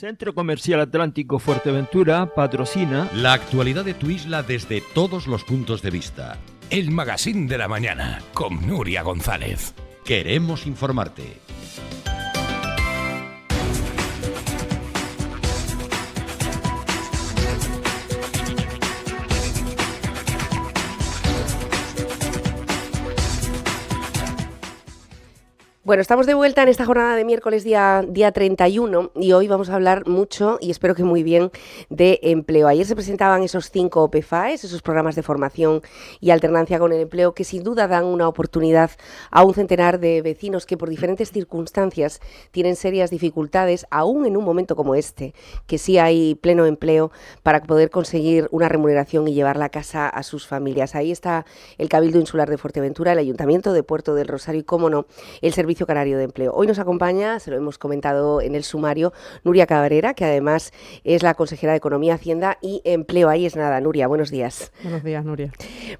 Centro Comercial Atlántico Fuerteventura patrocina la actualidad de tu isla desde todos los puntos de vista. El Magazín de la Mañana con Nuria González. Queremos informarte. Bueno, estamos de vuelta en esta jornada de miércoles día 31 y hoy vamos a hablar mucho, y espero que muy bien, de empleo. Ayer se presentaban esos 5 PFAEs, esos programas de formación y alternancia con el empleo, que sin duda dan una oportunidad a un centenar de vecinos que por diferentes circunstancias tienen serias dificultades, aún en un momento como este, que sí hay pleno empleo, para poder conseguir una remuneración y llevar la casa a sus familias. Ahí está el Cabildo Insular de Fuerteventura, el Ayuntamiento de Puerto del Rosario y, cómo no, el Servicio Canario de Empleo. Hoy nos acompaña, se lo hemos comentado en el sumario, Nuria Cabrera, que además es la consejera de Economía, Hacienda y Empleo. Ahí es nada. Nuria, buenos días. Buenos días, Nuria.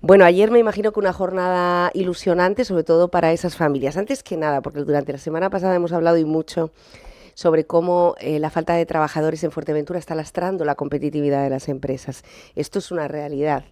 Bueno, ayer me imagino que una jornada ilusionante, sobre todo para esas familias. Antes que nada, porque durante la semana pasada hemos hablado y mucho sobre cómo la falta de trabajadores en Fuerteventura está lastrando la competitividad de las empresas. Esto es una realidad.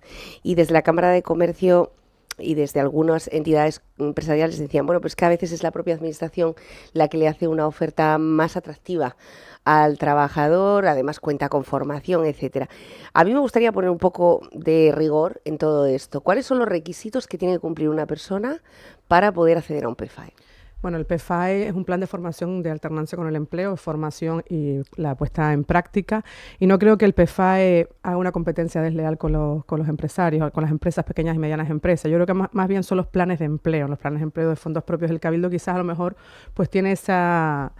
Y desde la Cámara de Comercio y desde algunas entidades empresariales decían, bueno, pues que a veces es la propia administración la que le hace una oferta más atractiva al trabajador, además cuenta con formación, etcétera. A mí me gustaría poner un poco de rigor en todo esto. ¿Cuáles son los requisitos que tiene que cumplir una persona para poder acceder a un PFAE? Bueno, el PFAE es un plan de formación de alternancia con el empleo, formación y la puesta en práctica. Y no creo que el PFAE haga una competencia desleal con los empresarios, con las empresas, pequeñas y medianas empresas. Yo creo que más bien son los planes de empleo. Los planes de empleo de fondos propios del Cabildo quizás a lo mejor pues tiene esa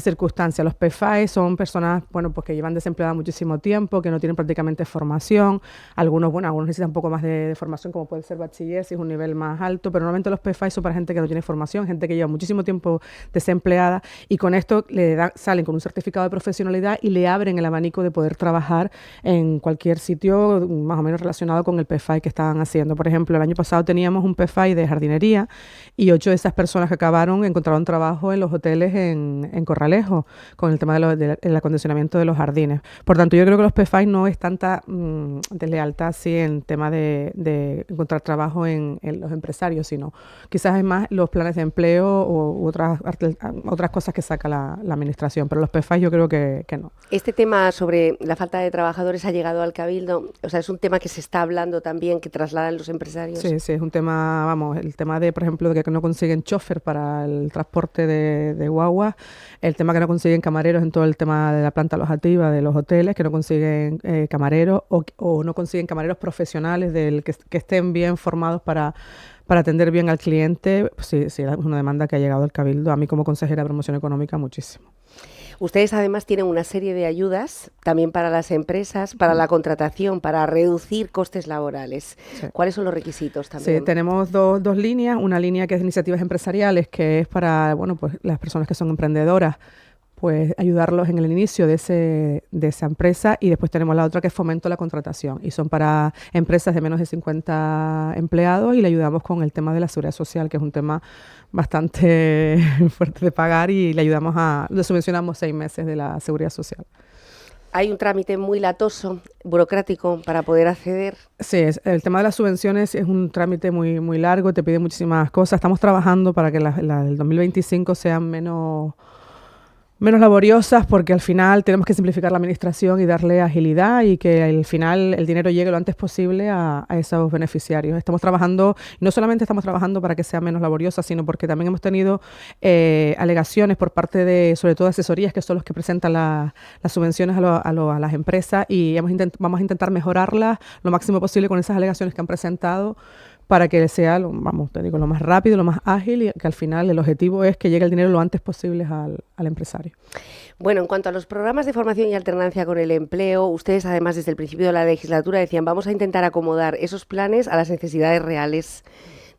circunstancia. Los PFAE son personas, bueno, pues que llevan desempleadas muchísimo tiempo, que no tienen prácticamente formación. Algunos necesitan un poco más de formación, como puede ser bachiller, si es un nivel más alto, pero normalmente los PFAE son para gente que no tiene formación, gente que lleva muchísimo tiempo desempleada, y con esto salen con un certificado de profesionalidad y le abren el abanico de poder trabajar en cualquier sitio más o menos relacionado con el PFAE que estaban haciendo. Por ejemplo, el año pasado teníamos un PFAE de jardinería y 8 de esas personas que encontraron trabajo en los hoteles en Corralejo, con el tema del acondicionamiento de los jardines. Por tanto, yo creo que los PFAE no es tanta deslealtad sí, en tema de encontrar trabajo en los empresarios, sino quizás es más los planes de empleo u otras cosas que saca la administración, pero los PFAE yo creo que no. Este tema sobre la falta de trabajadores ha llegado al Cabildo, o sea, es un tema que se está hablando también, que trasladan los empresarios. Sí, es un tema, el tema de, por ejemplo, de que no consiguen chofer para el transporte de guagua, el tema que no consiguen camareros en todo el tema de la planta alojativa de los hoteles, que no consiguen camareros o no consiguen camareros profesionales que estén bien formados para atender bien al cliente. Pues sí, es una demanda que ha llegado al Cabildo, a mí como consejera de Promoción Económica, muchísimo. Ustedes además tienen una serie de ayudas también para las empresas, para la contratación, para reducir costes laborales. Sí. ¿Cuáles son los requisitos también? Sí, tenemos dos líneas. Una línea que es de iniciativas empresariales, que es para pues las personas que son emprendedoras, pues ayudarlos en el inicio de esa empresa, y después tenemos la otra que es fomento a la contratación, y son para empresas de menos de 50 empleados, y le ayudamos con el tema de la seguridad social, que es un tema bastante fuerte de pagar, y le subvencionamos 6 meses de la seguridad social. ¿Hay un trámite muy latoso, burocrático, para poder acceder? Sí, el tema de las subvenciones es un trámite muy, muy largo, te pide muchísimas cosas. Estamos trabajando para que las del 2025 sean menos laboriosas, porque al final tenemos que simplificar la administración y darle agilidad, y que al final el dinero llegue lo antes posible a esos beneficiarios. Estamos trabajando, no solamente estamos trabajando para que sea menos laboriosa, sino porque también hemos tenido alegaciones por parte de, sobre todo, asesorías, que son los que presentan las subvenciones a las empresas, y vamos a intentar mejorarlas lo máximo posible con esas alegaciones que han presentado, para que sea, lo más rápido, lo más ágil, y que al final el objetivo es que llegue el dinero lo antes posible al empresario. Bueno, en cuanto a los programas de formación y alternancia con el empleo, ustedes además desde el principio de la legislatura decían, vamos a intentar acomodar esos planes a las necesidades reales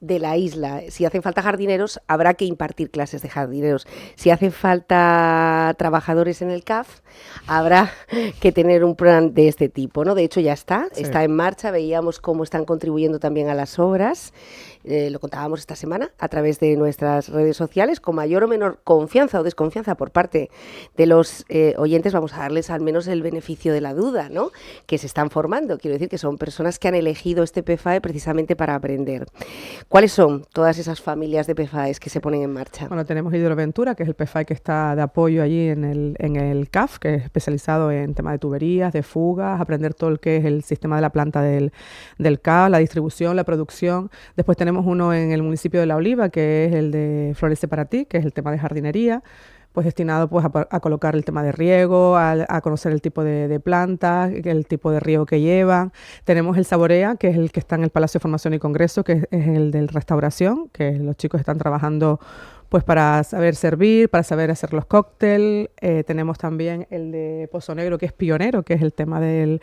de la isla. Si hacen falta jardineros, habrá que impartir clases de jardineros. Si hacen falta trabajadores en el CAF, habrá que tener un plan de este tipo, ¿no? De hecho, ya está en marcha. Veíamos cómo están contribuyendo también a las obras. Lo contábamos esta semana a través de nuestras redes sociales, con mayor o menor confianza o desconfianza por parte de los oyentes. Vamos a darles al menos el beneficio de la duda, ¿no? Que se están formando. Quiero decir que son personas que han elegido este PFAE precisamente para aprender. ¿Cuáles son todas esas familias de PFAEs que se ponen en marcha? Bueno, tenemos Hidroventura, que es el PFAE que está de apoyo allí en el CAF, que es especializado en tema de tuberías, de fugas, aprender todo lo que es el sistema de la planta del CAF, la distribución, la producción. Después tenemos uno en el municipio de La Oliva, que es el de Florece para ti, que es el tema de jardinería, pues destinado pues a colocar el tema de riego, a conocer el tipo de plantas, el tipo de riego que llevan. Tenemos el Saborea, que es el que está en el Palacio de Formación y Congreso, que es el de restauración, que los chicos están trabajando pues para saber servir, para saber hacer los cócteles. Tenemos también el de Pozo Negro, que es pionero, que es el tema del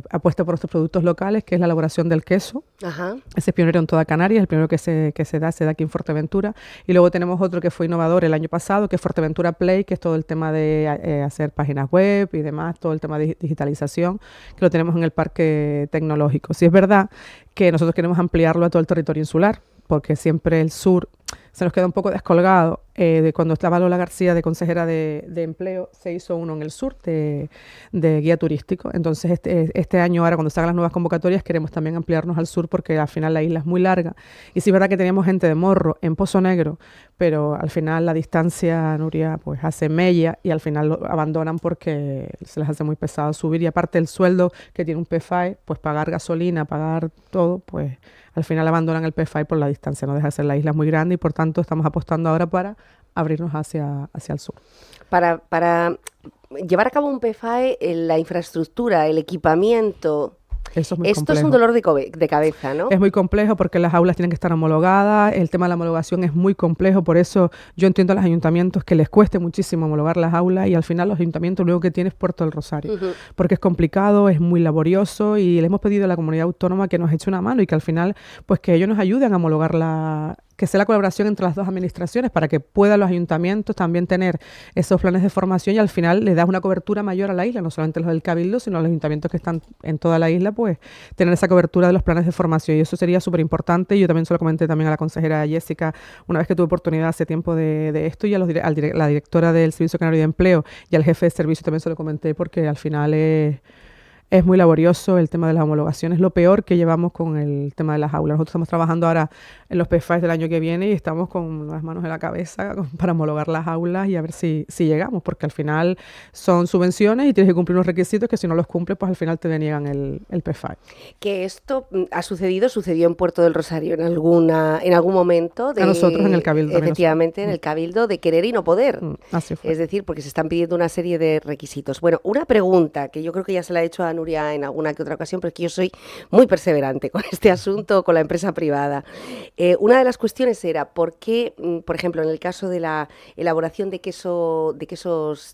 apuesta por nuestros productos locales, que es la elaboración del queso. Ajá. Ese es pionero en toda Canarias, el primero que se da aquí en Fuerteventura. Y luego tenemos otro que fue innovador el año pasado, que es Fuerteventura Play, que es todo el tema de hacer páginas web y demás, todo el tema de digitalización, que lo tenemos en el Parque Tecnológico. Sí es verdad que nosotros queremos ampliarlo a todo el territorio insular, porque siempre el sur se nos queda un poco descolgado. De cuando estaba Lola García de consejera de Empleo, se hizo uno en el sur de guía turístico. Entonces, este año, ahora cuando se hagan las nuevas convocatorias, queremos también ampliarnos al sur, porque al final la isla es muy larga. Y sí es verdad que teníamos gente de Morro en Pozo Negro, pero al final la distancia, Nuria, pues hace mella y al final lo abandonan porque se les hace muy pesado subir. Y aparte el sueldo que tiene un PFAE, pues pagar gasolina, pagar todo, pues al final abandonan el PFAE por la distancia. No deja de ser, la isla es muy grande y por tanto estamos apostando ahora para abrirnos hacia el sur. Para llevar a cabo un PFAE, la infraestructura, el equipamiento, Eso es muy esto complejo. es un dolor de cabeza, ¿no? Es muy complejo porque las aulas tienen que estar homologadas, el tema de la homologación es muy complejo, por eso yo entiendo a los ayuntamientos que les cueste muchísimo homologar las aulas y al final los ayuntamientos lo único que tienen es Puerto del Rosario, porque es complicado, es muy laborioso y le hemos pedido a la comunidad autónoma que nos eche una mano y que al final pues que ellos nos ayuden a homologar que sea la colaboración entre las dos administraciones para que puedan los ayuntamientos también tener esos planes de formación y al final le das una cobertura mayor a la isla, no solamente los del Cabildo, sino los ayuntamientos que están en toda la isla, pues tener esa cobertura de los planes de formación y eso sería súper importante. Yo también se lo comenté también a la consejera Jessica una vez que tuve oportunidad hace tiempo de esto y a la directora del Servicio Canario de Empleo y al jefe de servicio también se lo comenté porque al final es muy laborioso el tema de las homologaciones, lo peor que llevamos con el tema de las aulas. Nosotros estamos trabajando ahora en los PFAEs del año que viene y estamos con las manos en la cabeza para homologar las aulas y a ver si llegamos, porque al final son subvenciones y tienes que cumplir unos requisitos que si no los cumples, pues al final te deniegan el PFAE. Que esto sucedió en Puerto del Rosario en algún momento. A nosotros en el Cabildo. Efectivamente, en el Cabildo de querer y no poder. Así fue. Es decir, porque se están pidiendo una serie de requisitos. Bueno, una pregunta que yo creo que ya se la he hecho a Nuria en alguna que otra ocasión, pero es que yo soy muy perseverante con este asunto, con la empresa privada. Una de las cuestiones era por qué, por ejemplo, en el caso de la elaboración de quesos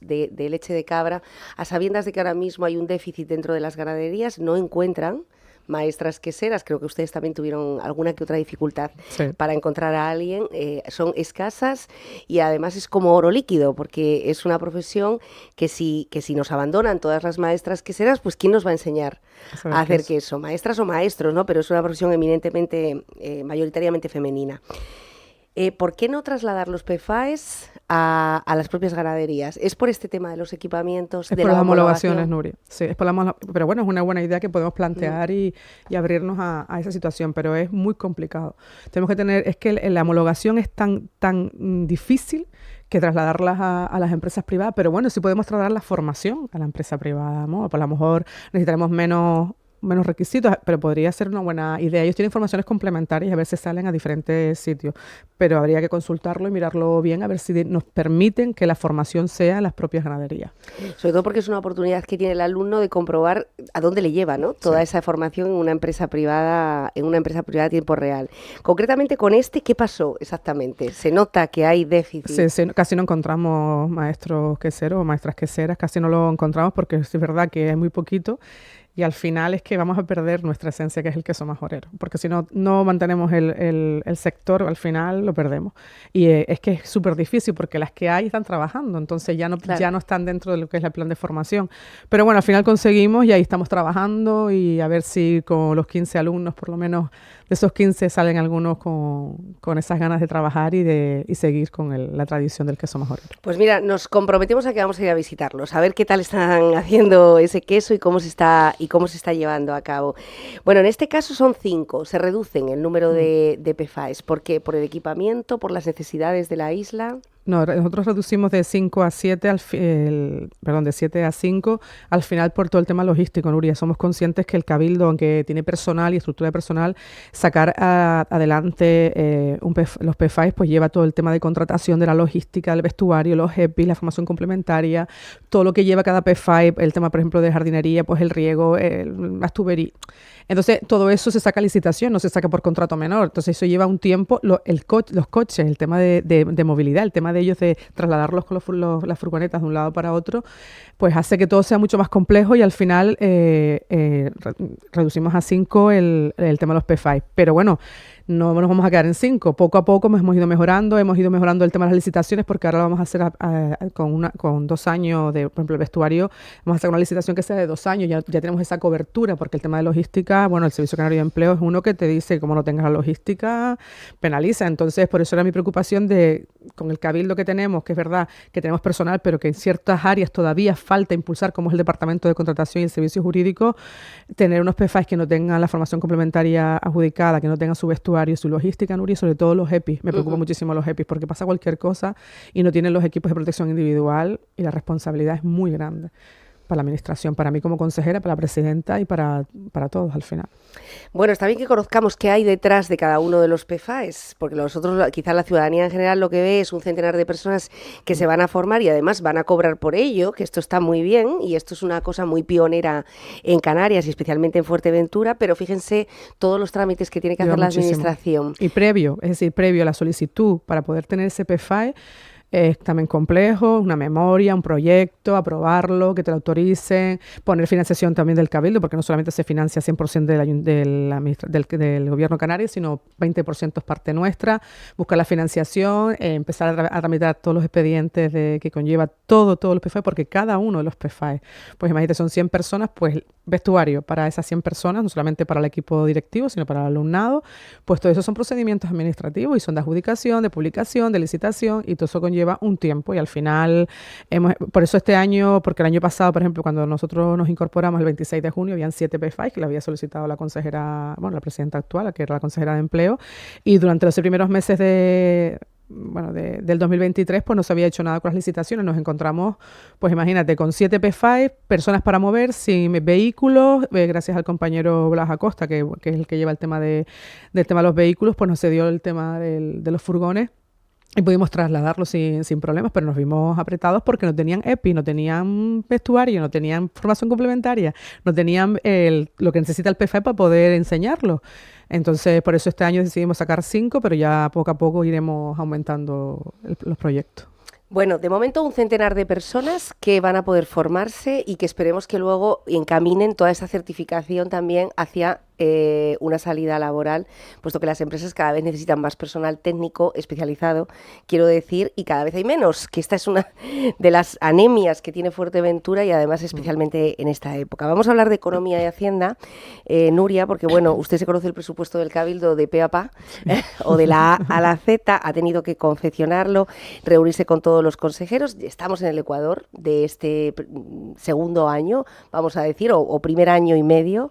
de leche de cabra, a sabiendas de que ahora mismo hay un déficit dentro de las ganaderías, no encuentran maestras queseras. Creo que ustedes también tuvieron alguna que otra dificultad para encontrar a alguien. Son escasas y además es como oro líquido, porque es una profesión que si nos abandonan todas las maestras queseras, pues ¿quién nos va a enseñar a hacer queso? Maestras o maestros, ¿no? Pero es una profesión eminentemente, mayoritariamente femenina. ¿Por qué no trasladar los PFAEs a las propias ganaderías? ¿Es por este tema de los equipamientos? Es por las homologaciones, Nuria. Sí, pero bueno, es una buena idea que podemos plantear y abrirnos a esa situación, pero es muy complicado. Tenemos que tener, es que la homologación es tan difícil que trasladarlas a las empresas privadas, pero bueno, sí podemos trasladar la formación a la empresa privada, ¿no? Pues a lo mejor necesitaremos menos requisitos, pero podría ser una buena idea. Ellos tienen formaciones complementarias y a veces salen a diferentes sitios, pero habría que consultarlo y mirarlo bien a ver si nos permiten que la formación sea en las propias ganaderías. Sobre todo porque es una oportunidad que tiene el alumno de comprobar a dónde le lleva, ¿no? Toda esa formación en una empresa privada a tiempo real. Concretamente con ¿qué pasó exactamente? ¿Se nota que hay déficit? Sí, casi no encontramos maestros queseros o maestras queseras, casi no lo encontramos porque es verdad que es muy poquito. Y al final es que vamos a perder nuestra esencia, que es el queso majorero. Porque si no mantenemos el sector, al final lo perdemos. Y es que es súper difícil porque las que hay están trabajando. Entonces ya no están dentro de lo que es el plan de formación. Pero bueno, al final conseguimos y ahí estamos trabajando. Y a ver si con los 15 alumnos, por lo menos de esos 15, salen algunos con esas ganas de trabajar y seguir con la tradición del queso majorero. Pues mira, nos comprometemos a que vamos a ir a visitarlos, a ver qué tal están haciendo ese queso y cómo se está llevando a cabo. Bueno, en este caso son 5, se reducen el número de PFAEs. ¿Por qué? ¿Por el equipamiento? ¿Por las necesidades de la isla? No, nosotros reducimos de 5 a 7, de 7 a 5, al final por todo el tema logístico, Nuria. Somos conscientes que el Cabildo, aunque tiene personal y estructura de personal, sacar adelante los PFAEs, pues lleva todo el tema de contratación de la logística, del vestuario, los EPIs, la formación complementaria, todo lo que lleva cada PFAE, el tema, por ejemplo, de jardinería, pues el riego, las tuberías. Entonces, todo eso se saca a licitación, no se saca por contrato menor. Entonces, eso lleva un tiempo. Los coches, el tema de movilidad, el tema de ellos de trasladarlos con las furgonetas de un lado para otro, pues hace que todo sea mucho más complejo y al final reducimos a 5 el tema de los PFAS. Pero bueno, no nos vamos a quedar en 5. Poco a poco hemos ido mejorando el tema de las licitaciones porque ahora lo vamos a hacer con 2 años por ejemplo, el vestuario. Vamos a hacer una licitación que sea de 2 años. Ya tenemos esa cobertura porque el tema de logística, bueno, el Servicio Canario de Empleo es uno que te dice que como no tengas la logística, penaliza. Entonces, por eso era mi preocupación con el cabildo que tenemos, que es verdad que tenemos personal, pero que en ciertas áreas todavía falta impulsar, como es el Departamento de Contratación y el Servicio Jurídico, tener unos PFAs que no tengan la formación complementaria adjudicada, que no tengan su vestuario, su logística, Nuria, y sobre todo los EPIs. Me preocupa muchísimo los EPIs porque pasa cualquier cosa y no tienen los equipos de protección individual y la responsabilidad es muy grande para la administración, para mí como consejera, para la presidenta y para todos al final. Bueno, está bien que conozcamos qué hay detrás de cada uno de los PFAEs, porque nosotros, quizás la ciudadanía en general, lo que ve es un centenar de personas que se van a formar y además van a cobrar por ello, que esto está muy bien y esto es una cosa muy pionera en Canarias y especialmente en Fuerteventura, pero fíjense todos los trámites que tiene que hacer la administración. Y previo a la solicitud para poder tener ese PFAE, es también complejo, una memoria, un proyecto, aprobarlo, que te lo autoricen, poner financiación también del Cabildo, porque no solamente se financia 100% del Gobierno canario, sino 20% es parte nuestra, buscar la financiación, empezar a tramitar todos los expedientes que conlleva todos los PFAE, porque cada uno de los PFAE, pues imagínate, son 100 personas, pues vestuario para esas 100 personas, no solamente para el equipo directivo, sino para el alumnado, pues todo eso son procedimientos administrativos y son de adjudicación, de publicación, de licitación, y todo eso conlleva un tiempo y al final, por eso este año, porque el año pasado, por ejemplo, cuando nosotros nos incorporamos el 26 de junio, habían 7 PFAs que le había solicitado la consejera, la presidenta actual, que era la consejera de Empleo, y durante los primeros meses del 2023, pues no se había hecho nada con las licitaciones. Nos encontramos, pues imagínate, con 7 PFAs, personas para mover, sin vehículos, gracias al compañero Blas Acosta, que es el que lleva el tema del tema de los vehículos, pues nos cedió el tema de los furgones y pudimos trasladarlos sin problemas, pero nos vimos apretados porque no tenían EPI, no tenían vestuario, no tenían formación complementaria, no tenían lo que necesita el PFAE para poder enseñarlo. Entonces, por eso este año decidimos sacar 5, pero ya poco a poco iremos aumentando los proyectos. Bueno, de momento un centenar de personas que van a poder formarse y que esperemos que luego encaminen toda esa certificación también hacia una salida laboral, puesto que las empresas cada vez necesitan más personal técnico especializado, quiero decir, y cada vez hay menos, que esta es una de las anemias que tiene Fuerteventura y además especialmente en esta época. Vamos a hablar de economía y hacienda, Nuria, porque bueno, usted se conoce el presupuesto del Cabildo de pe a pa, o de la A a la Z, ha tenido que confeccionarlo, reunirse con todos los consejeros. Estamos en el Ecuador de este segundo año, vamos a decir, o primer año y medio.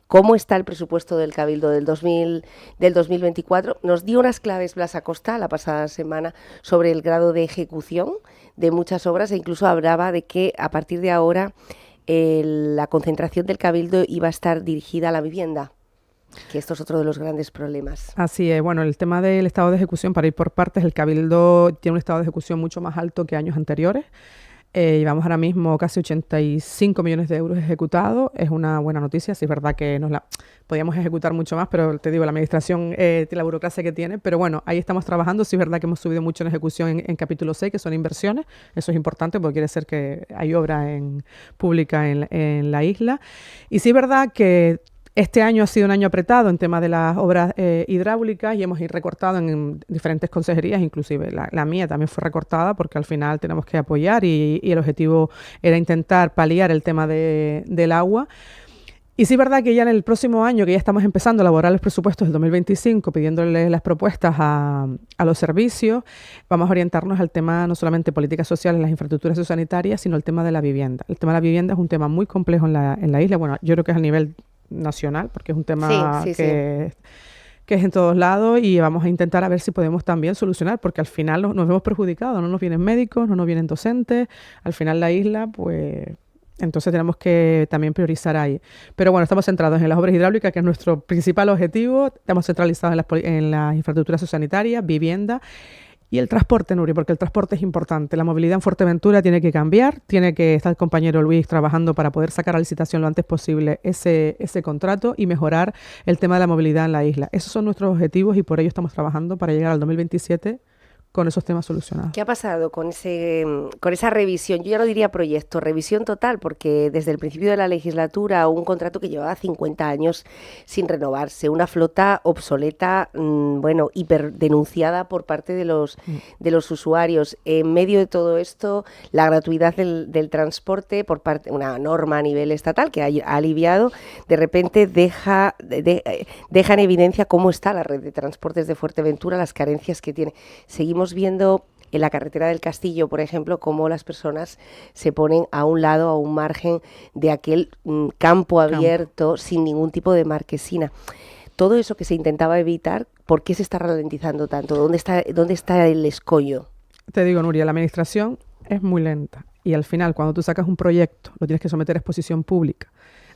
¿Cómo está el presupuesto del Cabildo del 2024? Nos dio unas claves Blas Acosta la pasada semana sobre el grado de ejecución de muchas obras e incluso hablaba de que a partir de ahora la concentración del Cabildo iba a estar dirigida a la vivienda, que esto es otro de los grandes problemas. Así es, bueno, el tema del estado de ejecución, para ir por partes, el Cabildo tiene un estado de ejecución mucho más alto que años anteriores. Llevamos ahora mismo casi 85 millones de euros ejecutados. Es una buena noticia. Sí, es verdad que podíamos ejecutar mucho más, pero te digo, la administración tiene la burocracia que tiene. Pero bueno, ahí estamos trabajando. Sí, es verdad que hemos subido mucho en ejecución en capítulo 6, que son inversiones. Eso es importante porque quiere decir que hay obra pública en la isla. Y sí, es verdad que este año ha sido un año apretado en tema de las obras hidráulicas y hemos recortado en diferentes consejerías, inclusive la mía también fue recortada porque al final tenemos que apoyar y el objetivo era intentar paliar el tema del agua. Y sí es verdad que ya en el próximo año, que ya estamos empezando a elaborar los presupuestos del 2025, pidiéndole las propuestas a los servicios, vamos a orientarnos al tema no solamente políticas sociales, las infraestructuras sociosanitarias, sino el tema de la vivienda. El tema de la vivienda es un tema muy complejo en la isla. Bueno, yo creo que es a nivel nacional, porque es un tema que es en todos lados y vamos a intentar a ver si podemos también solucionar, porque al final nos vemos perjudicados, no nos vienen médicos, no nos vienen docentes, al final la isla, pues entonces tenemos que también priorizar ahí. Pero bueno, estamos centrados en las obras hidráulicas, que es nuestro principal objetivo, estamos centralizados en las infraestructuras sociosanitarias, vivienda. Y el transporte, Nuri, porque el transporte es importante. La movilidad en Fuerteventura tiene que cambiar, tiene que estar el compañero Luis trabajando para poder sacar a licitación lo antes posible ese contrato y mejorar el tema de la movilidad en la isla. Esos son nuestros objetivos y por ello estamos trabajando para llegar al 2027 con esos temas solucionados. ¿Qué ha pasado con esa revisión? Yo ya no diría proyecto, revisión total, porque desde el principio de la legislatura un contrato que llevaba 50 años sin renovarse, una flota obsoleta, hiperdenunciada por parte de los usuarios. En medio de todo esto, la gratuidad del transporte por parte, una norma a nivel estatal que ha aliviado, de repente deja en evidencia cómo está la red de transportes de Fuerteventura, las carencias que tiene. Seguimos viendo en la carretera del Castillo, por ejemplo, cómo las personas se ponen a un lado, a un margen de aquel campo abierto sin ningún tipo de marquesina. Todo eso que se intentaba evitar, ¿por qué se está ralentizando tanto? ¿Dónde está el escollo? Te digo, Nuria, la administración es muy lenta y al final cuando tú sacas un proyecto lo tienes que someter a exposición pública.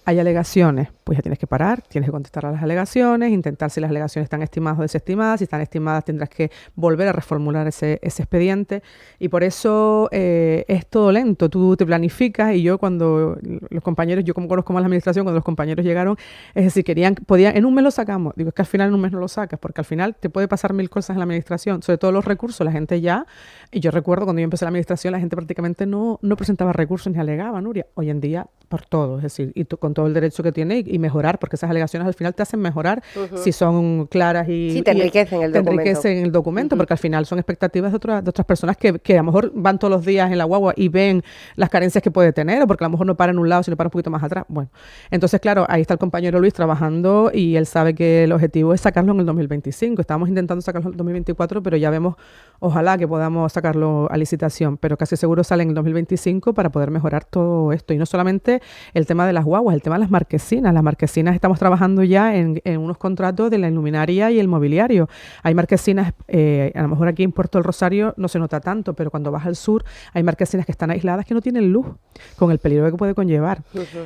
Hay alegaciones, pues ya tienes que parar, tienes que contestar a las alegaciones, intentar si las alegaciones están estimadas o desestimadas. Si están estimadas tendrás que volver a reformular ese expediente y por eso es todo lento. Tú te planificas y yo cuando los compañeros, yo como conozco más la administración, cuando los compañeros llegaron, es decir, podían, en un mes lo sacamos. Digo, es que al final en un mes no lo sacas porque al final te puede pasar 1000 cosas en la administración, sobre todo los recursos, la gente ya, y yo recuerdo cuando yo empecé la administración la gente prácticamente no presentaba recursos ni alegaba, Nuria. Hoy en día por todo, es decir, y con todo el derecho que tiene y mejorar, porque esas alegaciones al final te hacen mejorar si son claras y... Sí, te enriquecen el documento, porque al final son expectativas de otras personas que a lo mejor van todos los días en la guagua y ven las carencias que puede tener, o porque a lo mejor no para en un lado, sino para un poquito más atrás. Bueno, entonces claro, ahí está el compañero Luis trabajando y él sabe que el objetivo es sacarlo en el 2025. Estábamos intentando sacarlo en el 2024, pero ya vemos, ojalá que podamos sacarlo a licitación, pero casi seguro sale en el 2025 para poder mejorar todo esto. Y no solamente el tema de las guaguas, el tema de las marquesinas. Las marquesinas estamos trabajando ya en unos contratos de la luminaria y el mobiliario. Hay marquesinas, a lo mejor aquí en Puerto del Rosario no se nota tanto, pero cuando vas al sur hay marquesinas que están aisladas que no tienen luz, con el peligro que puede conllevar.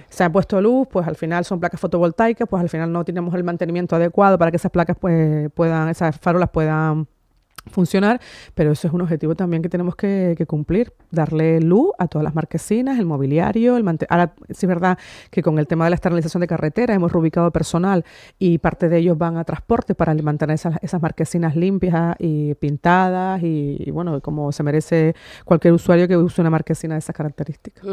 Se han puesto luz, pues al final son placas fotovoltaicas, pues al final no tenemos el mantenimiento adecuado para que esas placas esas farolas puedan funcionar, pero eso es un objetivo también que tenemos que cumplir, darle luz a todas las marquesinas, el mobiliario, ahora sí es verdad que con el tema de la externalización de carreteras hemos reubicado personal y parte de ellos van a transporte para mantener esas marquesinas limpias y pintadas y bueno, como se merece cualquier usuario que use una marquesina de esas características.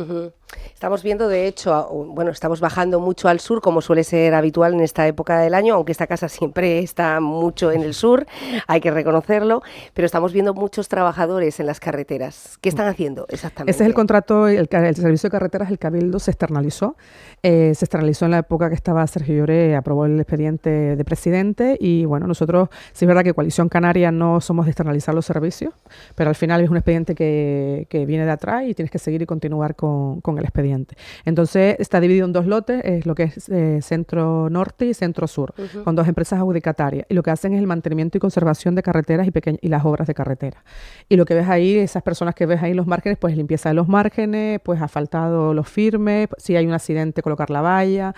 Estamos viendo, de hecho, estamos bajando mucho al sur, como suele ser habitual en esta época del año, aunque esta casa siempre está mucho en el sur, hay que reconocerlo, pero estamos viendo muchos trabajadores en las carreteras. ¿Qué están haciendo exactamente? Ese es el contrato, el servicio de carreteras, el Cabildo se externalizó. Se externalizó en la época que estaba Sergio Lloré, aprobó el expediente de presidente y bueno, nosotros, sí es verdad que Coalición Canaria no somos de externalizar los servicios, pero al final es un expediente que viene de atrás y tienes que seguir y continuar con el expediente. Entonces está dividido en dos lotes, es lo que es centro norte y centro sur, con dos empresas adjudicatarias y lo que hacen es el mantenimiento y conservación de carreteras y pequeñas y las obras de carretera. Y lo que ves ahí, esas personas que ves ahí, los márgenes, pues limpieza de los márgenes, pues asfaltado los firmes, si hay un accidente, colocar la valla,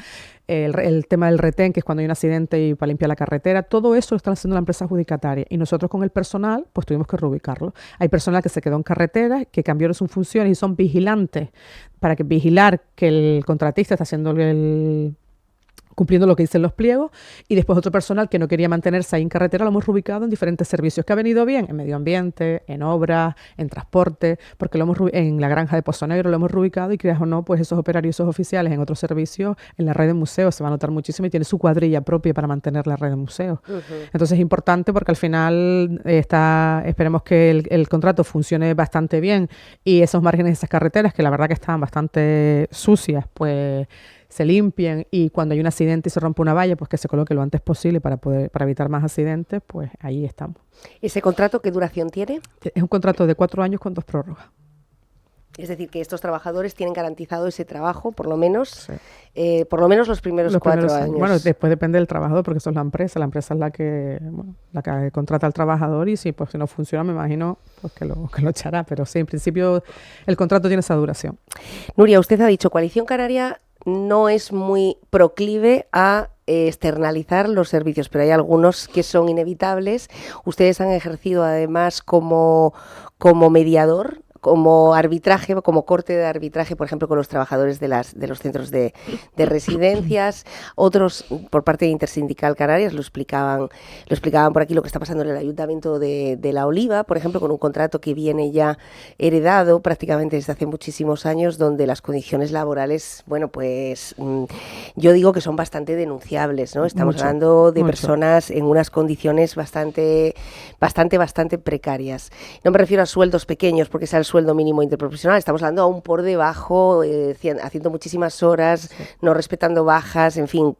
el tema del retén, que es cuando hay un accidente y para limpiar la carretera, todo eso lo está haciendo la empresa adjudicataria. Y nosotros con el personal, pues tuvimos que reubicarlo. Hay personal que se quedó en carretera, que cambiaron sus funciones y son vigilantes para vigilar que el contratista está haciendo cumpliendo lo que dicen los pliegos, y después otro personal que no quería mantenerse ahí en carretera lo hemos reubicado en diferentes servicios que ha venido bien, en medio ambiente, en obras, en transporte, porque en la granja de Pozo Negro lo hemos reubicado y creas o no, pues esos operarios, esos oficiales en otros servicios, en la red de museos se va a notar muchísimo y tiene su cuadrilla propia para mantener la red de museos. Entonces es importante porque al final esperemos que el contrato funcione bastante bien y esos márgenes de esas carreteras, que la verdad que estaban bastante sucias, pues se limpien, y cuando hay un accidente y se rompe una valla, pues que se coloque lo antes posible para evitar más accidentes, pues ahí estamos. ¿Ese contrato qué duración tiene? Es un contrato de 4 años con 2 prórrogas. Es decir, que estos trabajadores tienen garantizado ese trabajo, por lo menos los primeros 4 años. Bueno, después depende del trabajador, porque eso es la empresa es la que contrata al trabajador, y si no funciona, me imagino pues que lo echará, pero sí, en principio el contrato tiene esa duración. Nuria, usted ha dicho, Coalición Canaria no es muy proclive a externalizar los servicios, pero hay algunos que son inevitables. Ustedes han ejercido además como mediador, como arbitraje, como corte de arbitraje, por ejemplo, con los trabajadores de los centros de residencias. Otros, por parte de Intersindical Canarias, lo explicaban por aquí lo que está pasando en el Ayuntamiento de La Oliva, por ejemplo, con un contrato que viene ya heredado prácticamente desde hace muchísimos años, donde las condiciones laborales, bueno, pues yo digo que son bastante denunciables, ¿no? Estamos hablando de personas en unas condiciones bastante precarias. No me refiero a sueldos pequeños, porque sea el sueldo mínimo interprofesional, estamos hablando aún por debajo, haciendo muchísimas horas, no respetando bajas, en fin.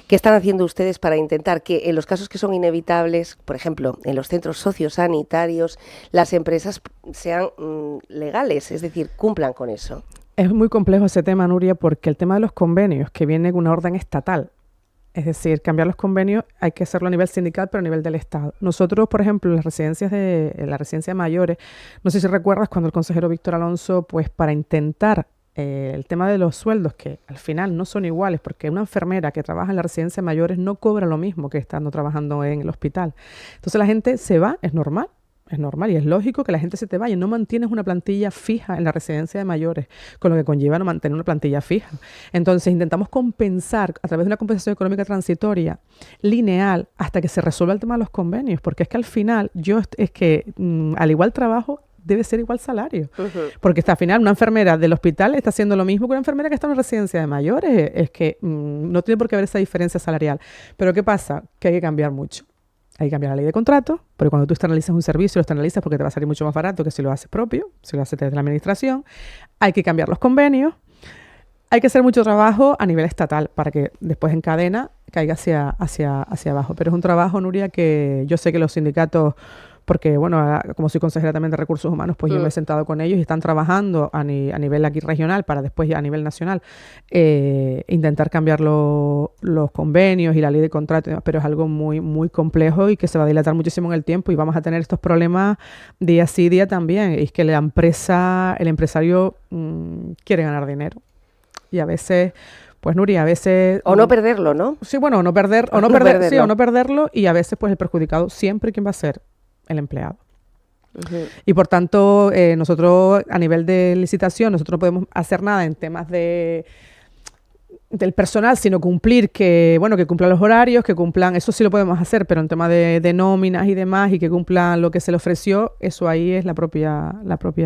¿Qué están haciendo ustedes para intentar que en los casos que son inevitables, por ejemplo, en los centros sociosanitarios, las empresas sean legales, es decir, cumplan con eso? Es muy complejo ese tema, Nuria, porque el tema de los convenios, que viene con una orden estatal, es decir, cambiar los convenios hay que hacerlo a nivel sindical, pero a nivel del Estado. Nosotros, por ejemplo, en la residencia de mayores, no sé si recuerdas cuando el consejero Víctor Alonso, pues para intentar el tema de los sueldos, que al final no son iguales, porque una enfermera que trabaja en la residencia de mayores no cobra lo mismo que estando trabajando en el hospital. Entonces la gente se va, es normal y es lógico que la gente se te vaya. No mantienes una plantilla fija en la residencia de mayores, con lo que conlleva no mantener una plantilla fija. Entonces intentamos compensar a través de una compensación económica transitoria, lineal, hasta que se resuelva el tema de los convenios, porque es que al final al igual trabajo debe ser igual salario. Porque al final una enfermera del hospital está haciendo lo mismo que una enfermera que está en una residencia de mayores. Es que no tiene por qué haber esa diferencia salarial. Pero ¿qué pasa? Que hay que cambiar mucho. Hay que cambiar la ley de contrato, porque cuando tú externalizas un servicio, lo externalizas porque te va a salir mucho más barato que si lo haces propio, si lo haces desde la administración. Hay que cambiar los convenios. Hay que hacer mucho trabajo a nivel estatal para que después en cadena caiga hacia abajo. Pero es un trabajo, Nuria, que yo sé que los sindicatos, porque bueno, como soy consejera también de Recursos Humanos, pues yo me he sentado con ellos y están trabajando a nivel aquí regional para después ya a nivel nacional intentar cambiar los convenios y la ley de contrato, pero es algo muy, muy complejo y que se va a dilatar muchísimo en el tiempo y vamos a tener estos problemas día sí, día también. Y es que el empresario quiere ganar dinero y a veces... Pues Nuria, a veces... O no perderlo, ¿no? Sí, bueno, o no perderlo, y a veces pues el perjudicado siempre, ¿quién va a ser? El empleado. Y por tanto, nosotros a nivel de licitación, nosotros no podemos hacer nada en temas del personal, sino cumplir que cumplan los horarios, que cumplan, eso sí lo podemos hacer, pero en tema de nóminas y demás, y que cumplan lo que se le ofreció, eso ahí es la propia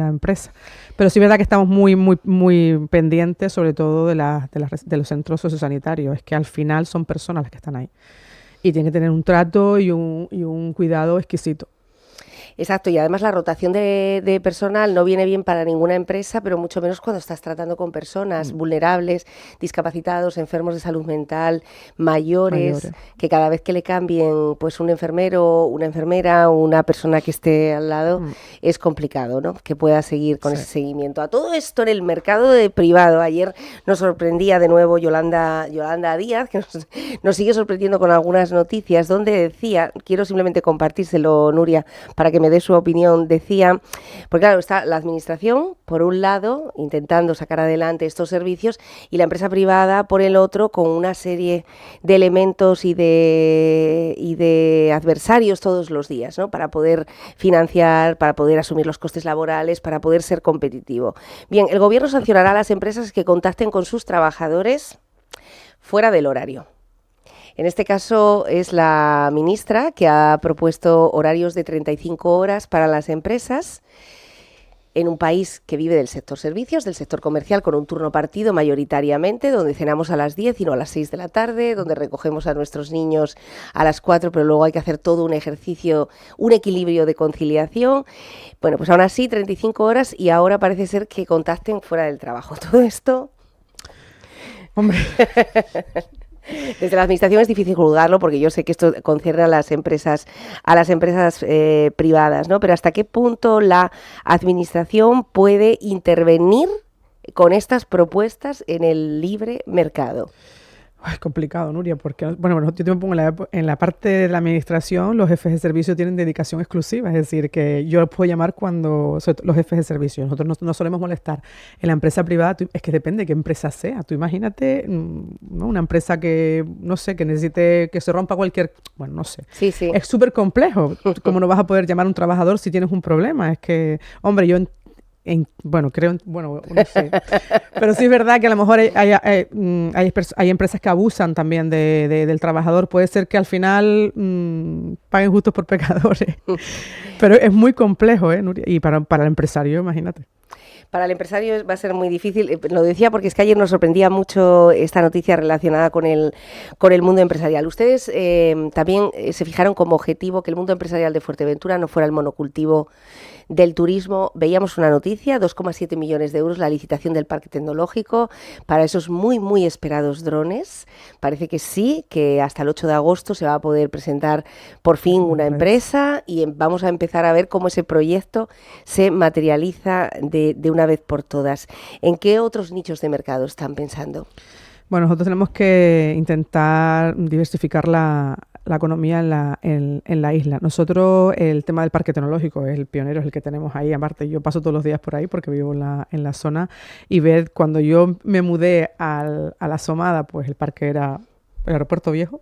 empresa. Pero sí es verdad que estamos muy, muy, muy pendientes, sobre todo de los centros sociosanitarios, es que al final son personas las que están ahí. Y tienen que tener un trato y un cuidado exquisito. Exacto, y además la rotación de personal no viene bien para ninguna empresa, pero mucho menos cuando estás tratando con personas vulnerables, discapacitados, enfermos de salud mental, mayores, que cada vez que le cambien pues un enfermero, una enfermera, una persona que esté al lado, es complicado, ¿no? Que pueda seguir con ese seguimiento. A todo esto en el mercado privado, ayer nos sorprendía de nuevo Yolanda Díaz, que nos sigue sorprendiendo con algunas noticias, donde decía, quiero simplemente compartírselo, Nuria, para que me dé su opinión, decía, porque claro, está la administración, por un lado, intentando sacar adelante estos servicios, y la empresa privada, por el otro, con una serie de elementos y de adversarios todos los días, ¿no? Para poder financiar, para poder asumir los costes laborales, para poder ser competitivo. Bien, el gobierno sancionará a las empresas que contacten con sus trabajadores fuera del horario. En este caso es la ministra que ha propuesto horarios de 35 horas para las empresas en un país que vive del sector servicios, del sector comercial, con un turno partido mayoritariamente, donde cenamos a las 10 y no a las 6 de la tarde, donde recogemos a nuestros niños a las 4, pero luego hay que hacer todo un ejercicio, un equilibrio de conciliación. Bueno, pues aún así 35 horas y ahora parece ser que contacten fuera del trabajo. Todo esto... Hombre... Desde la administración es difícil juzgarlo porque yo sé que esto concierne a las empresas privadas, ¿no? Pero ¿hasta qué punto la administración puede intervenir con estas propuestas en el libre mercado? Es complicado, Nuria, porque, bueno, yo me pongo en la parte de la administración, los jefes de servicio tienen dedicación exclusiva, es decir, que yo los puedo llamar cuando los jefes de servicio, nosotros no solemos molestar. En la empresa privada, es que depende de qué empresa sea. Tú imagínate, ¿no? Una empresa que, no sé, que necesite que se rompa cualquier, bueno, no sé. Sí, sí. Es súper complejo. ¿Cómo no vas a poder llamar a un trabajador si tienes un problema? Es que, hombre, no sé. Pero sí es verdad que a lo mejor hay empresas que abusan también del trabajador. Puede ser que al final paguen justos por pecadores. Pero es muy complejo, Nuria? Y para el empresario, imagínate. Para el empresario va a ser muy difícil. Lo decía porque es que ayer nos sorprendía mucho esta noticia relacionada con el mundo empresarial. Ustedes también se fijaron como objetivo que el mundo empresarial de Fuerteventura no fuera el monocultivo del turismo. Veíamos una noticia, 2,7 millones de euros la licitación del parque tecnológico para esos muy, muy esperados drones. Parece que sí, que hasta el 8 de agosto se va a poder presentar por fin una empresa y vamos a empezar a ver cómo ese proyecto se materializa de una vez por todas. ¿En qué otros nichos de mercado están pensando? Bueno, nosotros tenemos que intentar diversificar la economía en la isla. Nosotros, el tema del parque tecnológico es el pionero, es el que tenemos ahí. Aparte, yo paso todos los días por ahí porque vivo en la zona y ver cuando yo me mudé a la Asomada, pues el parque era el aeropuerto viejo.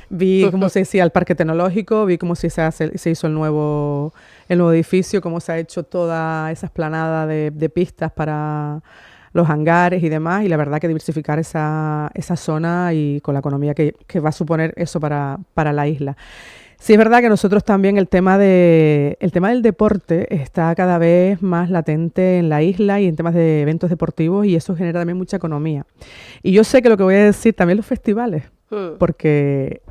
Vi cómo se hacía el parque tecnológico, vi cómo se hizo el nuevo edificio, cómo se ha hecho toda esa esplanada de pistas para los hangares y demás, y la verdad que diversificar esa zona y con la economía que va a suponer eso para la isla. Sí es verdad que nosotros también el tema del deporte está cada vez más latente en la isla y en temas de eventos deportivos y eso genera también mucha economía. Y yo sé que lo que voy a decir también los festivales, porque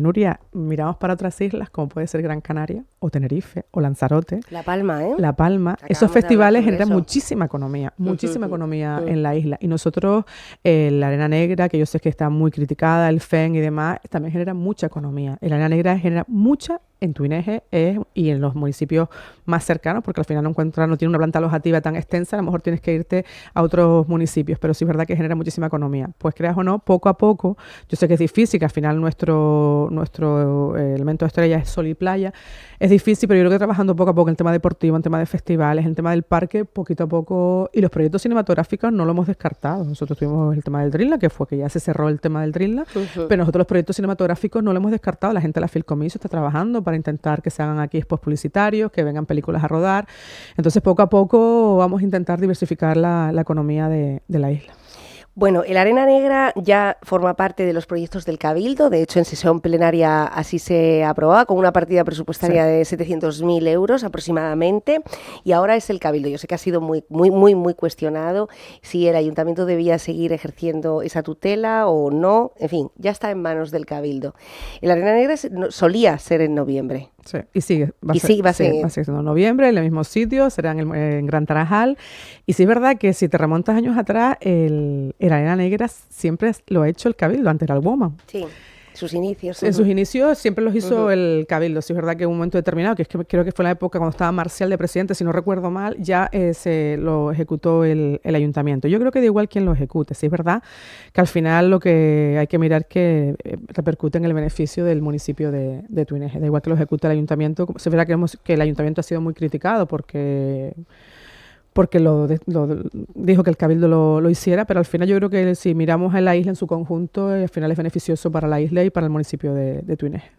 Nuria, miramos para otras islas como puede ser Gran Canaria o Tenerife o Lanzarote. La Palma, ¿eh? La Palma. Esos festivales generan muchísima economía en la isla. Y nosotros, la Arena Negra, que yo sé que está muy criticada, el FEN y demás, también genera mucha economía. La Arena Negra genera mucha en Tuineje y en los municipios más cercanos, porque al final no tiene una planta alojativa tan extensa, a lo mejor tienes que irte a otros municipios, pero sí es verdad que genera muchísima economía. Pues creas o no, poco a poco, yo sé que es difícil, que al final nuestro elemento de estrella es sol y playa, es difícil, pero yo creo que trabajando poco a poco en el tema deportivo, en el tema de festivales, en el tema del parque, poquito a poco, y los proyectos cinematográficos no lo hemos descartado. Nosotros tuvimos el tema del Drilna, que ya se cerró el tema del Drilna, pero nosotros los proyectos cinematográficos no lo hemos descartado. La gente de la Filcomiso está trabajando para intentar que se hagan aquí spots publicitarios, que vengan películas a rodar. Entonces, poco a poco vamos a intentar diversificar la economía de la isla. Bueno, el Arena Negra ya forma parte de los proyectos del Cabildo. De hecho, en sesión plenaria así se aprobaba, con una partida presupuestaria de 700.000 euros aproximadamente. Y ahora es el Cabildo. Yo sé que ha sido muy, muy, muy, muy cuestionado si el Ayuntamiento debía seguir ejerciendo esa tutela o no. En fin, ya está en manos del Cabildo. El Arena Negra solía ser en noviembre. Sí, y sigue, va a seguir. Va a seguir siendo en noviembre, en el mismo sitio, será en Gran Tarajal. Y sí es verdad que si te remontas años atrás, el Arena Negra siempre lo ha hecho el Cabildo, antes era el Woman. Sí. Sus inicios. En sus inicios siempre los hizo el Cabildo. Sí es verdad que en un momento determinado, que es que creo que fue la época cuando estaba Marcial de presidente, si no recuerdo mal, ya se lo ejecutó el ayuntamiento. Yo creo que da igual quién lo ejecute. Sí es verdad que al final lo que hay que mirar que repercute en el beneficio del municipio de Tuineje. Da igual que lo ejecute el ayuntamiento. Sí es verdad que el ayuntamiento ha sido muy criticado porque dijo que el Cabildo lo hiciera, pero al final yo creo que si miramos a la isla en su conjunto, al final es beneficioso para la isla y para el municipio de Tuineje.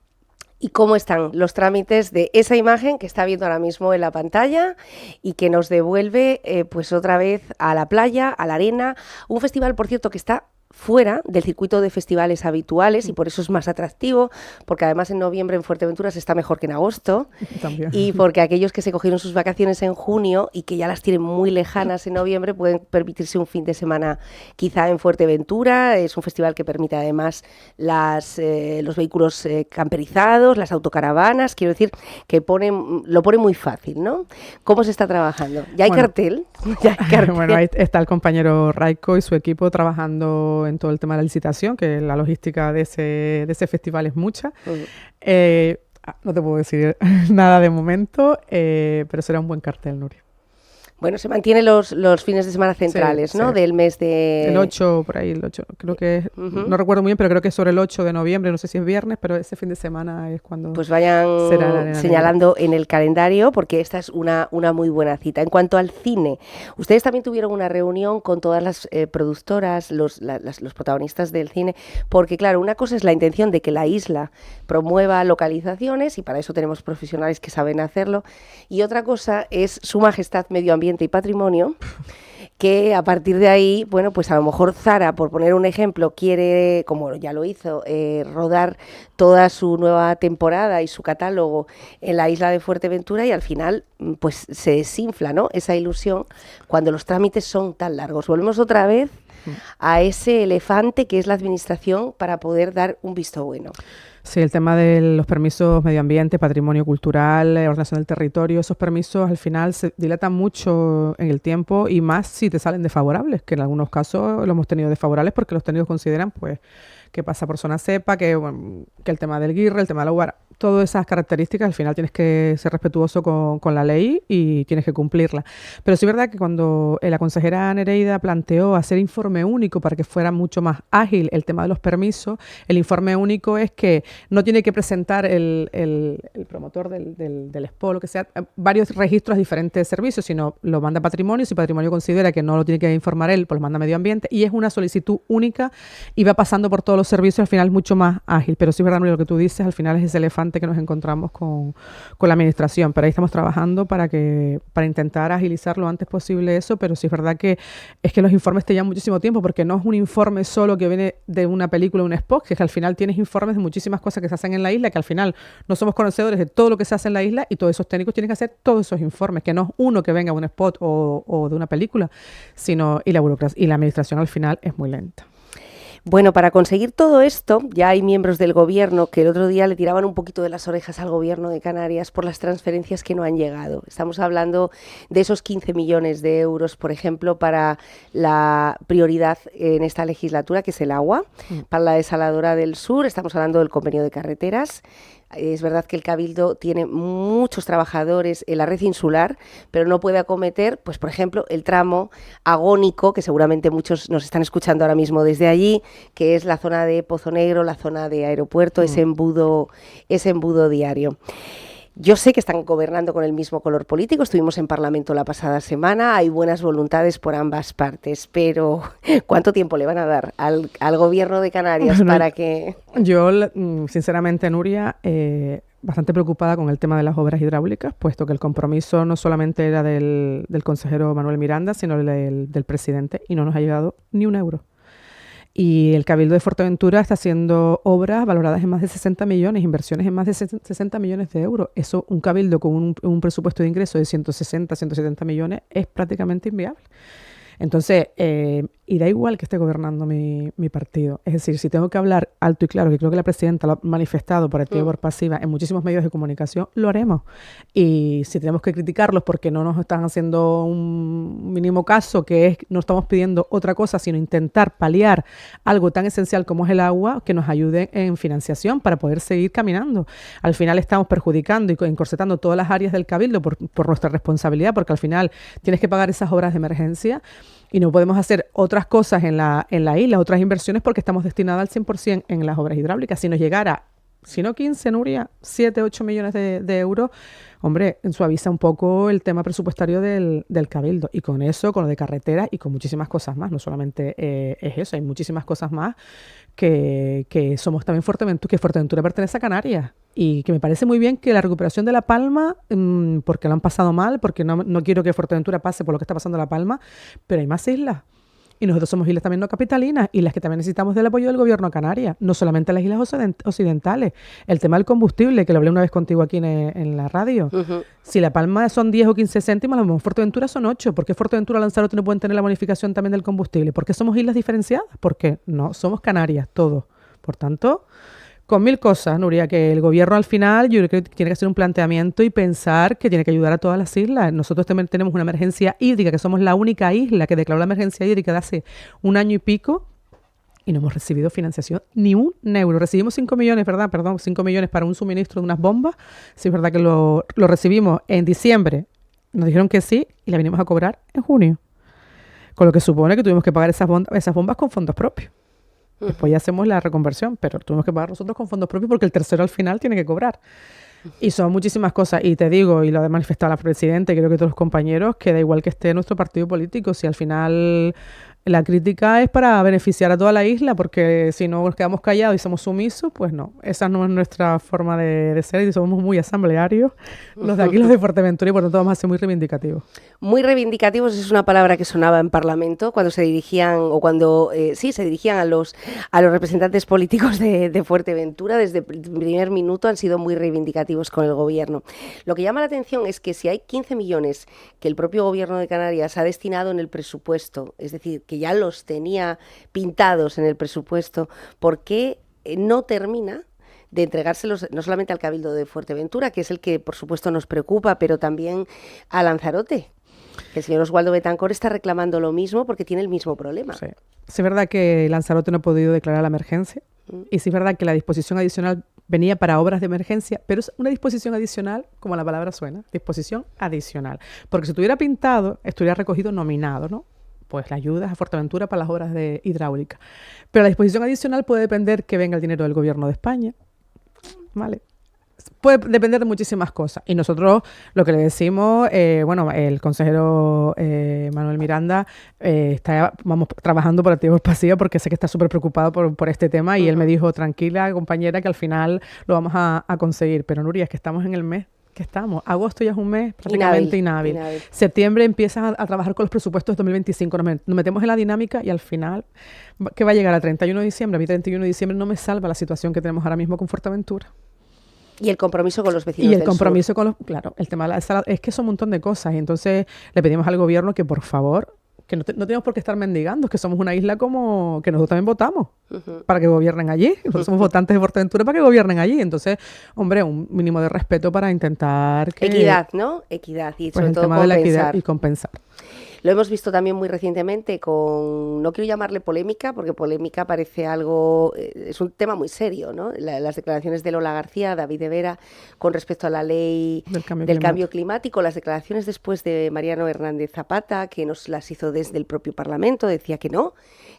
¿Y cómo están los trámites de esa imagen que está viendo ahora mismo en la pantalla y que nos devuelve pues otra vez a la playa, a la arena? Un festival, por cierto, que está fuera del circuito de festivales habituales y por eso es más atractivo, porque además en noviembre en Fuerteventura se está mejor que en agosto. También. Y porque aquellos que se cogieron sus vacaciones en junio y que ya las tienen muy lejanas en noviembre pueden permitirse un fin de semana quizá en Fuerteventura. Es un festival que permite además los vehículos camperizados, las autocaravanas, quiero decir que lo pone muy fácil, ¿no? ¿Cómo se está trabajando? ¿Ya hay cartel? ¿Ya hay cartel? Bueno, ahí está el compañero Raico y su equipo trabajando en todo el tema de la licitación, que la logística de ese festival es mucha. No te puedo decir nada de momento, pero será un buen cartel, Nuria. Bueno, se mantiene los fines de semana centrales, sí, ¿no? Sí. Del mes de... El 8, por ahí, el 8. Creo que es, no recuerdo muy bien, pero creo que es sobre el 8 de noviembre, no sé si es viernes, pero ese fin de semana es cuando... Pues vayan señalando en el calendario, porque esta es una muy buena cita. En cuanto al cine, ustedes también tuvieron una reunión con todas las productoras, los protagonistas del cine, porque claro, una cosa es la intención de que la isla promueva localizaciones, y para eso tenemos profesionales que saben hacerlo, y otra cosa es Su Majestad Medio Ambiente y Patrimonio, que a partir de ahí, bueno, pues a lo mejor Zara, por poner un ejemplo, quiere, como ya lo hizo, rodar toda su nueva temporada y su catálogo en la isla de Fuerteventura y al final, pues se desinfla, ¿no?, esa ilusión cuando los trámites son tan largos. Volvemos otra vez a ese elefante que es la administración para poder dar un visto bueno. Sí, el tema de los permisos medio ambiente, patrimonio cultural, ordenación del territorio, esos permisos al final se dilatan mucho en el tiempo y más si te salen desfavorables, que en algunos casos lo hemos tenido desfavorables porque los técnicos consideran pues que pasa por zona cepa, que el tema del GIRRE, el tema de la UBAR, todas esas características al final tienes que ser respetuoso con la ley y tienes que cumplirla. Pero sí es verdad que cuando la consejera Nereida planteó hacer informe único para que fuera mucho más ágil el tema de los permisos, el informe único es que no tiene que presentar el promotor del expo, lo que sea, varios registros a diferentes servicios, sino lo manda Patrimonio, si Patrimonio considera que no lo tiene que informar él, pues lo manda Medio Ambiente, y es una solicitud única y va pasando por todos los servicios, al final es mucho más ágil. Pero sí es verdad, María, lo que tú dices, al final es ese elefante que nos encontramos con la administración, pero ahí estamos trabajando para intentar agilizar lo antes posible eso, pero sí es verdad que es que los informes te llevan muchísimo tiempo, porque no es un informe solo que viene de una película, un spot, que es que al final tienes informes de muchísimas cosas que se hacen en la isla, que al final no somos conocedores de todo lo que se hace en la isla y todos esos técnicos tienen que hacer todos esos informes, que no es uno que venga de un spot o de una película, sino y la burocracia y la administración al final es muy lenta. Bueno, para conseguir todo esto, ya hay miembros del gobierno que el otro día le tiraban un poquito de las orejas al gobierno de Canarias por las transferencias que no han llegado. Estamos hablando de esos 15 millones de euros, por ejemplo, para la prioridad en esta legislatura, que es el agua, para la desaladora del sur. Estamos hablando del convenio de carreteras. Es verdad que el Cabildo tiene muchos trabajadores en la red insular, pero no puede acometer, pues por ejemplo, el tramo agónico, que seguramente muchos nos están escuchando ahora mismo desde allí, que es la zona de Pozo Negro, la zona de aeropuerto, ese embudo diario. Yo sé que están gobernando con el mismo color político, estuvimos en Parlamento la pasada semana, hay buenas voluntades por ambas partes, pero ¿cuánto tiempo le van a dar al gobierno de Canarias para que...? Yo, sinceramente, Nuria, bastante preocupada con el tema de las obras hidráulicas, puesto que el compromiso no solamente era del consejero Manuel Miranda, sino del presidente, y no nos ha llegado ni un euro. Y el Cabildo de Fuerteventura está haciendo obras valoradas en más de 60 millones, inversiones en más de 60 millones de euros. Eso, un Cabildo con un presupuesto de ingreso de 160, 170 millones es prácticamente inviable. Entonces, Y da igual que esté gobernando mi partido. Es decir, si tengo que hablar alto y claro, que creo que la presidenta lo ha manifestado por activa y por pasiva en muchísimos medios de comunicación, lo haremos. Y si tenemos que criticarlos porque no nos están haciendo un mínimo caso, que es no estamos pidiendo otra cosa, sino intentar paliar algo tan esencial como es el agua, que nos ayude en financiación para poder seguir caminando. Al final estamos perjudicando y encorsetando todas las áreas del Cabildo por nuestra responsabilidad, porque al final tienes que pagar esas obras de emergencia. Y no podemos hacer otras cosas en la isla, otras inversiones, porque estamos destinados al 100% en las obras hidráulicas. Si nos llegara, si no 15, Nuria, 7, 8 millones de euros, hombre, suaviza un poco el tema presupuestario del Cabildo. Y con eso, con lo de carreteras y con muchísimas cosas más. No solamente es eso, hay muchísimas cosas más que somos también Fuerteventura, que Fuerteventura pertenece a Canarias. Y que me parece muy bien que la recuperación de La Palma, porque lo han pasado mal, porque no quiero que Fuerteventura pase por lo que está pasando La Palma, pero hay más islas. Y nosotros somos islas también no capitalinas, islas que también necesitamos del apoyo del gobierno a Canarias, no solamente las islas occidentales. El tema del combustible, que lo hablé una vez contigo aquí en la radio. Uh-huh. Si La Palma son 10 o 15 céntimos, a lo mejor Fuerteventura son 8. ¿Por qué Fuerteventura y Lanzarote no pueden tener la bonificación también del combustible? ¿Por qué somos islas diferenciadas? Porque no, somos Canarias, todos. Por tanto, con 1000 cosas, Nuria, que el gobierno al final yo creo que tiene que hacer un planteamiento y pensar que tiene que ayudar a todas las islas. Nosotros también tenemos una emergencia hídrica, que somos la única isla que declaró la emergencia hídrica de hace 1 año y pico, y no hemos recibido financiación ni un euro. Recibimos 5 millones, ¿verdad? 5 millones para un suministro de unas bombas. Sí, es verdad que lo recibimos en diciembre. Nos dijeron que sí y la vinimos a cobrar en junio. Con lo que supone que tuvimos que pagar esas bombas con fondos propios. Después ya hacemos la reconversión, pero tuvimos que pagar nosotros con fondos propios porque el tercero al final tiene que cobrar. Y son muchísimas cosas. Y te digo, y lo ha manifestado la Presidenta, y creo que todos los compañeros, que da igual que esté nuestro partido político, si al final la crítica es para beneficiar a toda la isla, porque si no nos quedamos callados y somos sumisos, pues no. Esa no es nuestra forma de ser y somos muy asamblearios, los de aquí, los de Fuerteventura, y por lo tanto vamos a ser muy reivindicativos. Muy reivindicativos es una palabra que sonaba en Parlamento cuando se dirigían, o cuando se dirigían a los representantes políticos de Fuerteventura. Desde el primer minuto han sido muy reivindicativos con el gobierno. Lo que llama la atención es que si hay 15 millones que el propio gobierno de Canarias ha destinado en el presupuesto, es decir, que ya los tenía pintados en el presupuesto, ¿por qué no termina de entregárselos no solamente al Cabildo de Fuerteventura, que es el que por supuesto nos preocupa, pero también a Lanzarote? El señor Oswaldo Betancor está reclamando lo mismo porque tiene el mismo problema. Sí, es verdad que Lanzarote no ha podido declarar la emergencia y sí es verdad que la disposición adicional venía para obras de emergencia, pero es una disposición adicional, como la palabra suena, disposición adicional. Porque si estuviera pintado, estuviera recogido nominado, ¿no? Pues la ayuda a Fuerteventura para las obras de hidráulica. Pero la disposición adicional puede depender que venga el dinero del gobierno de España, ¿vale? Puede depender de muchísimas cosas. Y nosotros lo que le decimos, el consejero Manuel Miranda vamos trabajando por activa y pasiva porque sé que está súper preocupado por este tema y él me dijo, tranquila compañera, que al final lo vamos a conseguir. Pero Nuria, es que estamos en el mes que estamos. Agosto ya es un mes prácticamente inhábil. Septiembre empiezan a trabajar con los presupuestos de 2025. Nos metemos en la dinámica y al final, ¿qué va a llegar a 31 de diciembre? A mí 31 de diciembre no me salva la situación que tenemos ahora mismo con Fuerteventura. Y el compromiso con los vecinos del sur. Y el compromiso sur. Con los... Claro, el tema es que son un montón de cosas. Y entonces le pedimos al gobierno que, por favor, que no tenemos por qué estar mendigando, que somos una isla como que nosotros también votamos para que gobiernen allí. Nosotros somos votantes de Fuerteventura para que gobiernen allí. Entonces, hombre, un mínimo de respeto para intentar que... Equidad, ¿no? Equidad y sobre el todo tema compensar. De la equidad y compensar. Lo hemos visto también muy recientemente con, no quiero llamarle polémica, porque polémica parece algo, es un tema muy serio, ¿no? Las declaraciones de Lola García, David de Vera, con respecto a la ley del cambio climático, las declaraciones después de Mariano Hernández Zapata, que nos las hizo desde el propio Parlamento, decía que no,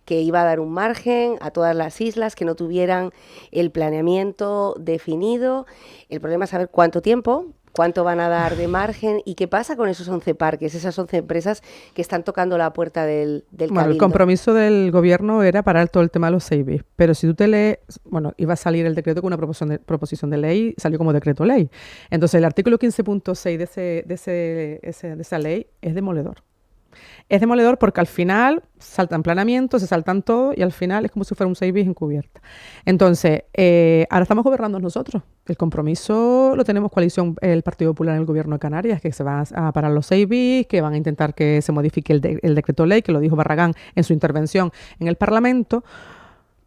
que iba a dar un margen a todas las islas que no tuvieran el planeamiento definido. El problema es saber cuánto tiempo, cuánto van a dar de margen y qué pasa con esos 11 parques, esas 11 empresas que están tocando la puerta del Cabildo. El compromiso del gobierno era parar todo el tema de los 6bis, pero si tú te lees, iba a salir el decreto con una proposición de ley, salió como decreto ley. Entonces el artículo 15.6 de esa ley es demoledor. Es demoledor porque al final saltan planeamientos, se saltan todo y al final es como si fuera un 6 bis encubierta. Entonces, ahora estamos gobernando nosotros. El compromiso lo tenemos coalición, el Partido Popular en el Gobierno de Canarias, que se van a parar los 6 bis, que van a intentar que se modifique el decreto ley, que lo dijo Barragán en su intervención en el Parlamento.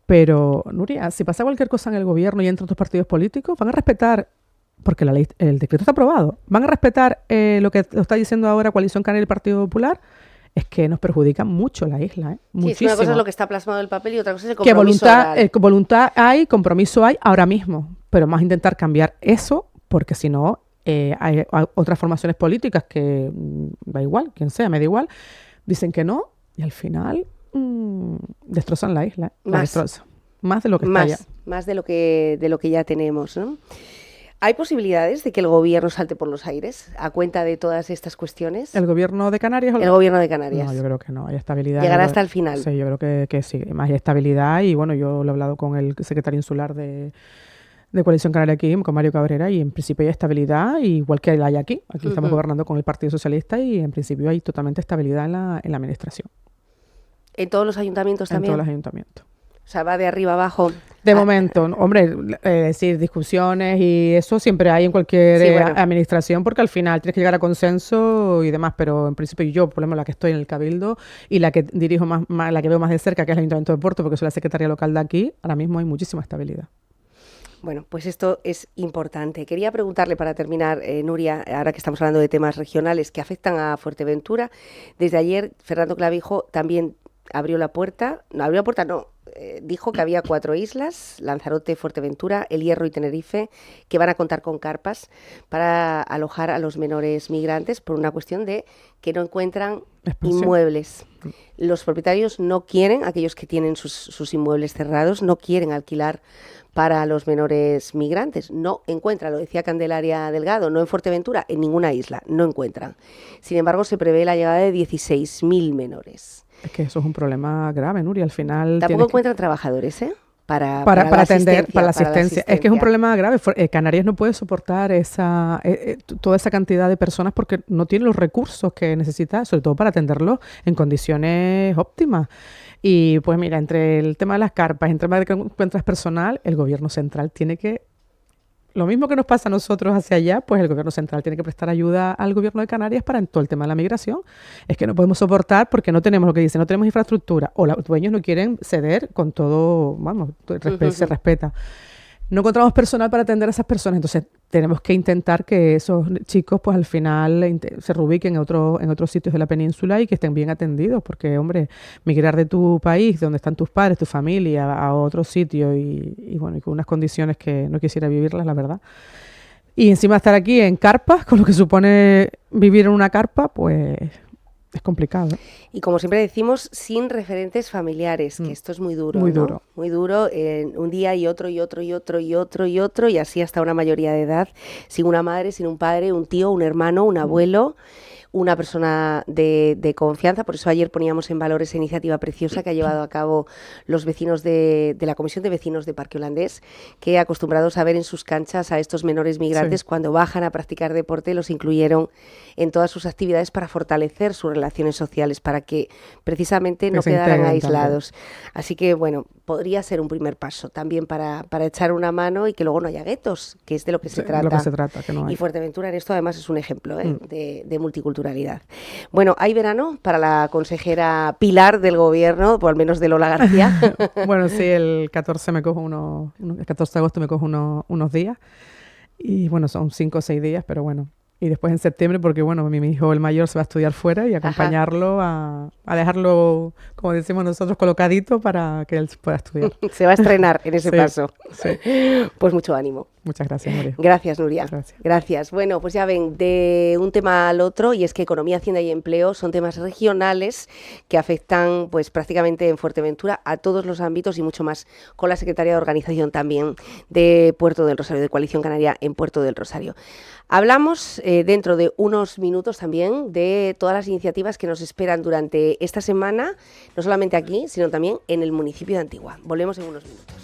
Pero, Nuria, si pasa cualquier cosa en el gobierno y entre otros partidos políticos, van a respetar, porque la ley, el decreto está aprobado, van a respetar lo que lo está diciendo ahora Coalición Canaria y el Partido Popular. Es que nos perjudica mucho la isla, muchísimo. Sí, es una cosa es lo que está plasmado en el papel y otra cosa es el compromiso que voluntad hay, compromiso hay ahora mismo, pero más intentar cambiar eso, porque si no, hay otras formaciones políticas que da igual, quien sea, me da igual, dicen que no y al final destrozan la isla. Más de lo que está allá. Más de lo que ya tenemos, ¿no? ¿Hay posibilidades de que el gobierno salte por los aires a cuenta de todas estas cuestiones? ¿El gobierno de Canarias? El gobierno de Canarias. No, yo creo que no, hay estabilidad. ¿Llegará hasta el final? Sí, yo creo que sí, más hay estabilidad y bueno, yo lo he hablado con el secretario insular de Coalición Canaria aquí, con Mario Cabrera, y en principio hay estabilidad, igual que la hay aquí. Aquí estamos gobernando con el Partido Socialista y en principio hay totalmente estabilidad en la administración. ¿En todos los ayuntamientos también? En todos los ayuntamientos. O sea, va de arriba abajo. De momento, hombre, decir discusiones y eso siempre hay en cualquier administración porque al final tienes que llegar a consenso y demás, pero en principio yo, por ejemplo, la que estoy en el Cabildo y la que dirijo más, la que veo más de cerca, que es el Ayuntamiento de Porto, porque soy la secretaria local de aquí, ahora mismo hay muchísima estabilidad. Bueno, pues esto es importante. Quería preguntarle para terminar, Nuria, ahora que estamos hablando de temas regionales que afectan a Fuerteventura, desde ayer Fernando Clavijo también dijo que había 4 islas, Lanzarote, Fuerteventura, El Hierro y Tenerife, que van a contar con carpas para alojar a los menores migrantes por una cuestión de que no encuentran inmuebles. Los propietarios no quieren, aquellos que tienen sus inmuebles cerrados, no quieren alquilar para los menores migrantes. No encuentran, lo decía Candelaria Delgado, no en Fuerteventura, en ninguna isla, no encuentran. Sin embargo, se prevé la llegada de 16.000 menores. Es que eso es un problema grave, Nuria, al final... Tampoco encuentran trabajadores, para atender, para la asistencia. Es que es un problema grave. Canarias no puede soportar toda esa cantidad de personas porque no tiene los recursos que necesita, sobre todo para atenderlos en condiciones óptimas. Y pues mira, entre el tema de las carpas, entre el tema de que encuentras personal, el gobierno central tiene que... Lo mismo que nos pasa a nosotros hacia allá, pues el gobierno central tiene que prestar ayuda al gobierno de Canarias para en todo el tema de la migración. Es que no podemos soportar porque no tenemos lo que dicen, no tenemos infraestructura o los dueños no quieren ceder con todo, vamos, se respeta. No encontramos personal para atender a esas personas, entonces tenemos que intentar que esos chicos pues al final se reubiquen en otros sitios de la península y que estén bien atendidos, porque hombre, migrar de tu país, donde están tus padres, tu familia, a otro sitio y bueno, y con unas condiciones que no quisiera vivirlas, la verdad. Y encima estar aquí en carpas, con lo que supone vivir en una carpa, pues... es complicado. Y como siempre decimos, sin referentes familiares, que esto es muy duro. Muy duro. Muy duro, un día y otro, y otro, y otro, y otro, y otro, y así hasta una mayoría de edad, sin una madre, sin un padre, un tío, un hermano, un abuelo, una persona de confianza. Por eso ayer poníamos en valor esa iniciativa preciosa que ha llevado a cabo los vecinos de la Comisión de Vecinos de Parque Holandés, que acostumbrados a ver en sus canchas a estos menores migrantes, cuando bajan a practicar deporte, los incluyeron en todas sus actividades para fortalecer sus relaciones sociales, para que precisamente no quedaran aislados. Así que, bueno, podría ser un primer paso también para echar una mano y que luego no haya guetos, que es de lo que se trata. Lo que se trata, que no hay. Y Fuerteventura en esto además es un ejemplo de multiculturalidad. Bueno, hay verano para la consejera pilar del gobierno, o al menos de Lola García. Bueno, sí, el 14 de agosto me cojo unos días y bueno, son 5 o 6 días, pero bueno. Y después en septiembre, porque bueno, mi hijo el mayor se va a estudiar fuera y acompañarlo a dejarlo, como decimos nosotros, colocadito para que él pueda estudiar. Se va a estrenar en ese paso. Sí. Pues mucho ánimo. Muchas gracias, Nuria. Gracias, Nuria. Gracias. Bueno, pues ya ven, de un tema al otro, y es que economía, hacienda y empleo son temas regionales que afectan pues prácticamente en Fuerteventura a todos los ámbitos y mucho más con la Secretaría de Organización también de Puerto del Rosario, de Coalición Canaria en Puerto del Rosario. Hablamos dentro de unos minutos también de todas las iniciativas que nos esperan durante esta semana, no solamente aquí, sino también en el municipio de Antigua. Volvemos en unos minutos.